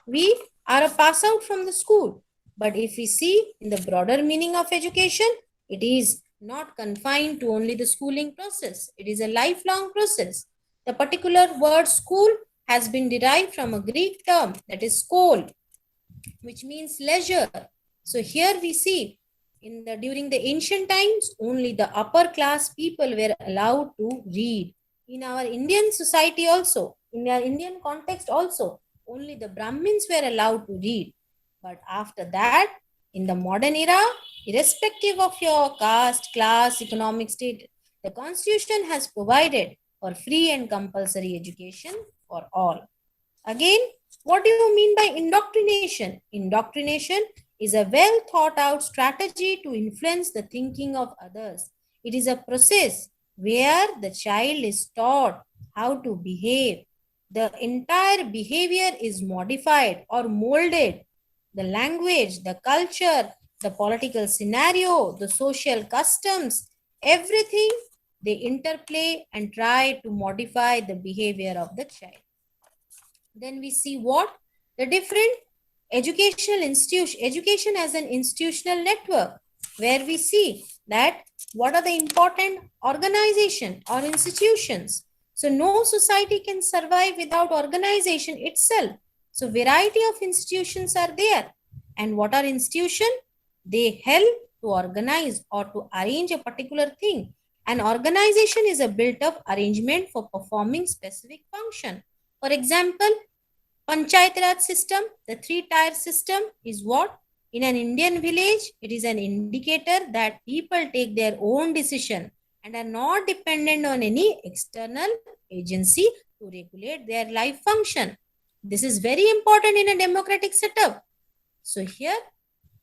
we are a pass out from the school. But if we see in the broader meaning of education, it is not confined to only the schooling process. It is a lifelong process. The particular word school has been derived from a Greek term, that is skol, which means leisure. So here we see during the ancient times, only the upper class people were allowed to read. In our Indian society also, in our Indian context also, only the Brahmins were allowed to read. But after that, in the modern era, irrespective of your caste, class, economic state, the Constitution has provided for free and compulsory education for all. Again, what do you mean by indoctrination? Indoctrination is a well thought out strategy to influence the thinking of others. It is a process where the child is taught how to behave. The entire behavior is modified or molded. The language, the culture, the political scenario, the social customs, everything they interplay and try to modify the behavior of the child. Then we see what? The different education as an institutional network, where we see that what are the important organization or institutions. So no society can survive without organization itself. So variety of institutions are there. And what are institutions? They help to organize or to arrange a particular thing. An organization is a built-up arrangement for performing specific function. For example, Panchayat Raj system, the three-tier system is what? In an Indian village, it is an indicator that people take their own decision and are not dependent on any external agency to regulate their life function. This is very important in a democratic setup. So here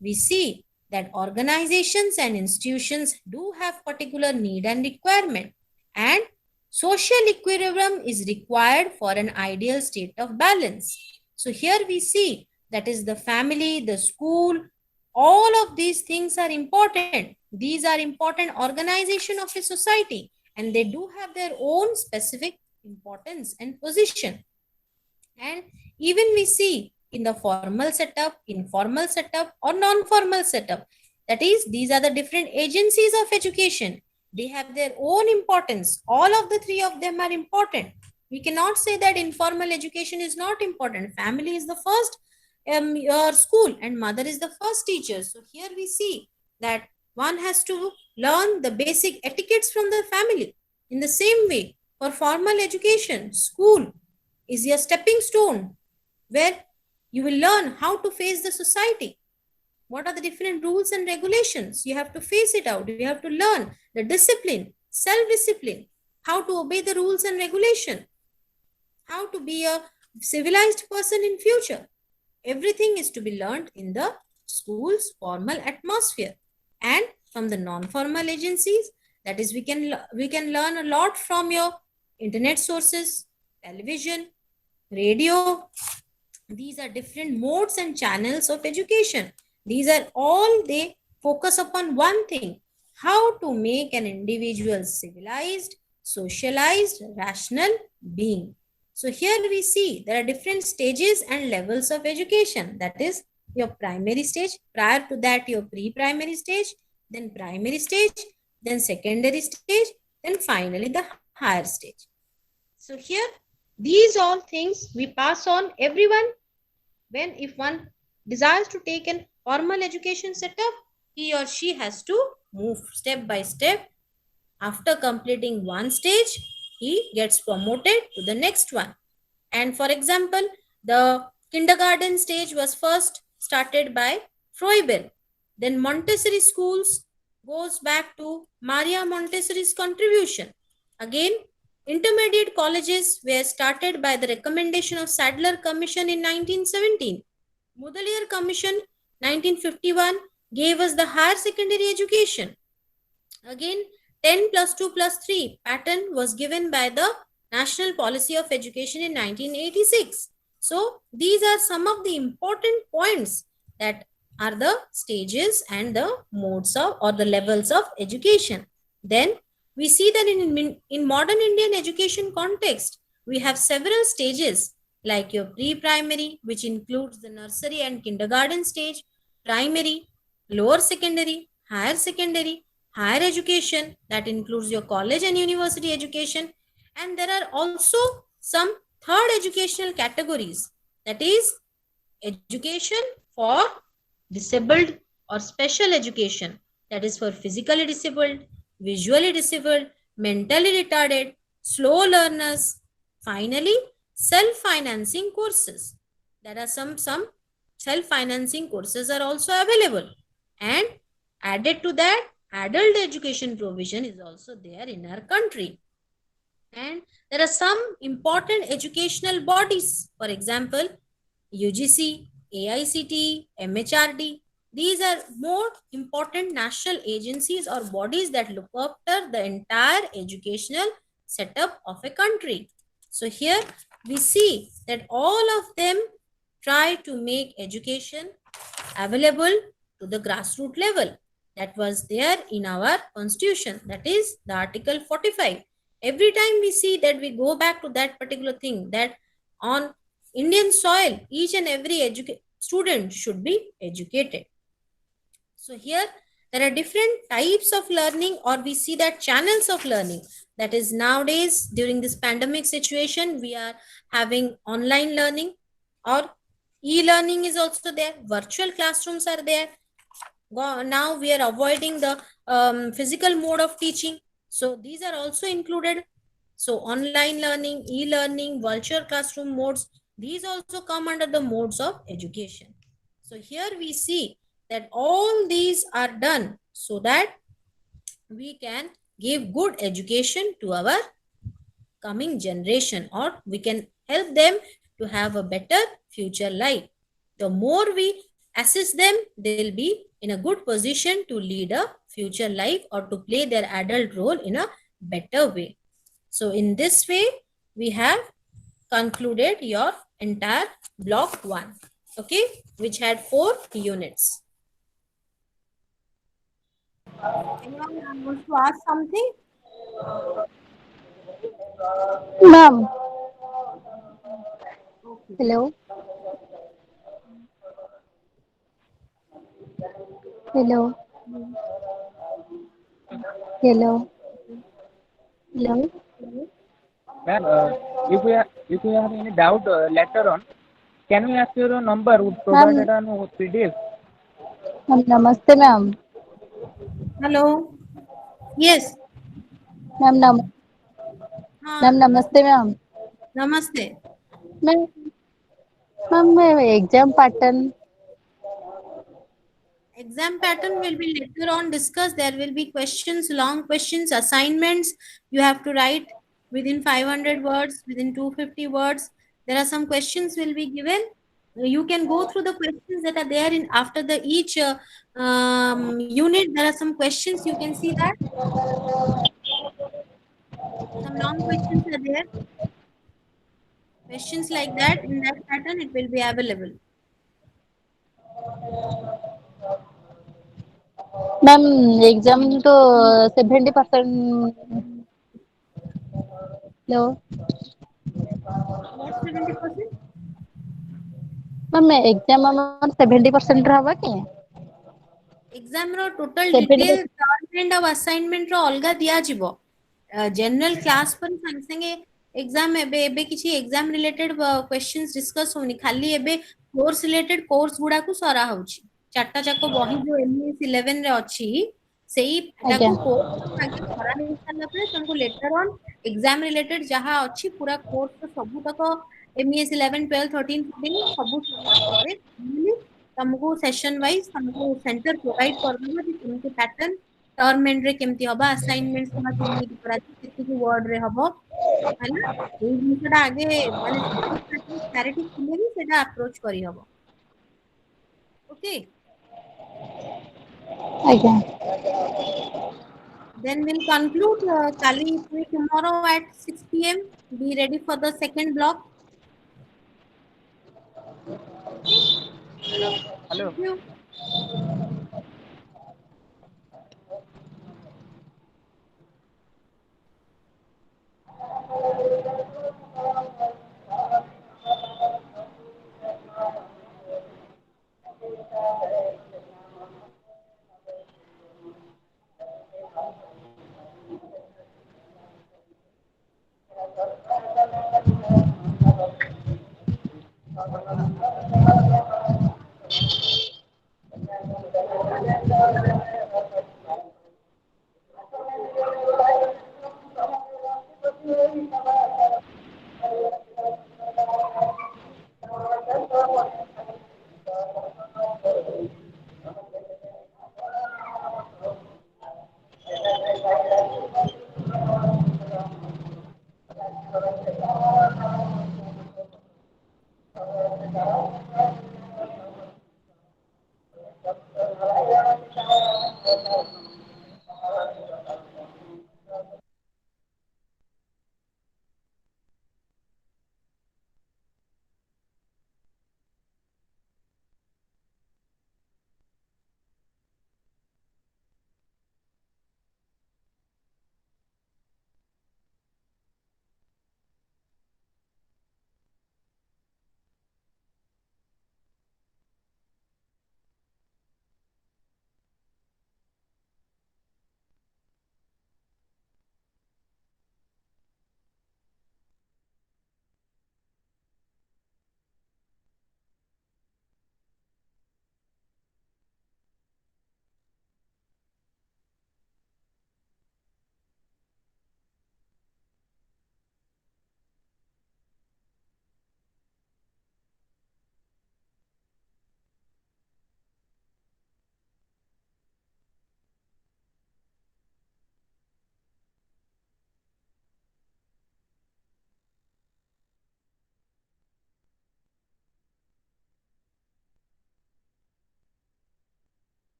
we see that organizations and institutions do have particular need and requirement, and social equilibrium is required for an ideal state of balance. So here we see that is the family, the school, all of these things are important. These are important organization of a society, and they do have their own specific importance and position. And even we see in the formal setup, informal setup, or non-formal setup. That is, these are the different agencies of education. They have their own importance. All of the three of them are important. We cannot say that informal education is not important. Family is the first your school and mother is the first teacher. So here we see that one has to learn the basic etiquettes from the family. In the same way, for formal education, school is your stepping stone where you will learn how to face the society. What are the different rules and regulations? You have to face it out. You have to learn the discipline, self-discipline, how to obey the rules and regulation, how to be a civilized person in future. everything is to be learned in the school's formal atmosphere. And from the non-formal agencies, that is, we can learn a lot from your internet sources, television, radio. These are different modes and channels of education. These are all, they focus upon one thing: how to make an individual civilized, socialized, rational being. So here we see there are different stages and levels of education. That is your primary stage, prior to that your pre-primary stage, then primary stage, then secondary stage, then finally the higher stage. So here, these all things we pass on everyone. When if one desires to take an formal education setup, he or she has to move step by step. After completing one stage, he gets promoted to the next one. And for example, the kindergarten stage was first started by Froebel. Then Montessori schools goes back to Maria Montessori's contribution. Again, intermediate colleges were started by the recommendation of Sadler Commission in 1917. Mudaliar Commission 1951 gave us the higher secondary education. Again, 10 plus 2 plus 3 pattern was given by the National Policy of Education in 1986. So, these are some of the important points that are the stages and the modes of or the levels of education. Then, we see that in modern Indian education context, we have several stages like your pre-primary, which includes the nursery and kindergarten stage, primary, lower secondary, higher education, that includes your college and university education. And there are also some third educational categories, that is education for disabled or special education, that is for physically disabled, visually disabled, mentally retarded, slow learners. Finally, self-financing courses. There are some self-financing courses are also available. And added to that, adult education provision is also there in our country. And there are some important educational bodies, for example, UGC, AICTE, MHRD. These are more important national agencies or bodies that look after the entire educational setup of a country. So here we see that all of them try to make education available to the grassroots level. That was there in our constitution, that is the Article 45. Every time we see that, we go back to that particular thing, that on Indian soil, each and every student should be educated. So here there are different types of learning, or we see that channels of learning. That is, nowadays during this pandemic situation, we are having online learning, or e-learning is also there. Virtual classrooms are there. Now we are avoiding the physical mode of teaching. So these are also included. So online learning, e-learning, virtual classroom modes, these also come under the modes of education. So here we see that all these are done so that we can give good education to our coming generation, or we can help them to have a better future life. The more we assist them, they'll be in a good position to lead a future life or to play their adult role in a better way. So in this way, we have concluded your entire block 1, okay, which had 4 units. Anyone wants to ask something? Ma'am, Okay. hello, hello, hello, hello. Ma'am, if we have any doubt later on, can we ask your number would Ma'am, provided on PDF? ma'am, namaste, ma'am. Hello. Yes. Ma'am, हाँ. ma'am, namaste, ma'am. Namaste. Ma'am, ma'am, exam pattern. Exam pattern will be later on discussed. There will be questions, long questions, assignments. You have to write within 500 words, within 250 words. There are some questions will be given. You can go through the questions that are there in after the each unit. There are some questions, you can see that some long questions are there. Questions like that in that pattern it will be available. Ma'am exam तो 70% लो What 70%? Ma'am exam हमर 70% रहबा कि exam रो total 70 detail government of assignment रो अलगा दिया जिवो general class पर संग संगे एग्जाम एबे एबे किछि एग्जाम रिलेटेड क्वेश्चंस डिस्कस होनी खाली एबे कोर्स रिलेटेड कोर्स गुडा को सरा होची चारटा जाको बही जो एमएस 11 रे अछि सेही आज्ञा एटाको कोर्स आगे सरा हे साला पर तुमको लेटर ऑन एग्जाम रिलेटेड जहा अछि पूरा कोर्स सब तक एमएस 11 12 13 14 सब सरला ପରେ तुमको सेशन वाइज तुमको सेंटर प्रोवाइड कर देबो कि तुमको पैटर्न टर्म एंड रे केमती हबा असाइनमेंट समा केमती करा केति वर्ड रे हबो है ना एई जिनिसटा आगे माने क्लैरिटी थिले भी सेटा अप्रोच करी हबो ओके आज्ञा then we'll conclude kali tomorrow at 6 p.m. Be ready for the second block. Okay, Hello. thank you.